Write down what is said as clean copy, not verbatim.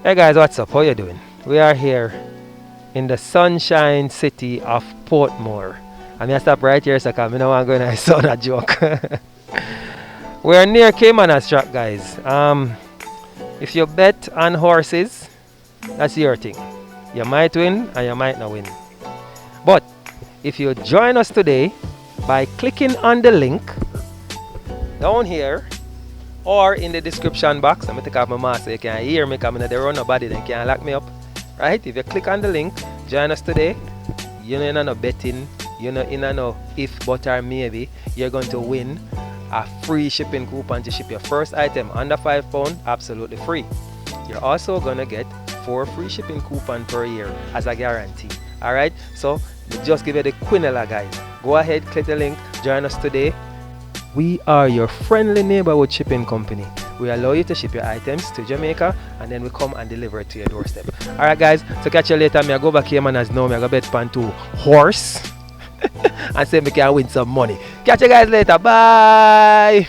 Hey guys, what's up? How you doing? We are here in the sunshine city of Portmore. I'm gonna stop right here so I know I'm going to sound a joke. We're near Caymanas Track, guys. If you bet on horses, that's your thing. You might win and you might not win. But if you join us today by clicking on the link down here or in the description box, I'm going to take off my mask so you can hear me coming. They run nobody, they can't lock me up. Right? If you click on the link, join us today. You're not no betting, you're not in no if, but, or maybe. You're going to win a free shipping coupon to ship your first item under £5, absolutely free. You're also going to get 4 free shipping coupons per year as a guarantee. Alright? So, just give you the quinella, guys. Go ahead, click the link, join us today. We are your friendly neighborhood shipping company. We allow you to ship your items to Jamaica and then we come and deliver it to your doorstep. Alright guys, so catch you later. I go back here man as now. I go bet pan to horse and say I can win some money. Catch you guys later. Bye.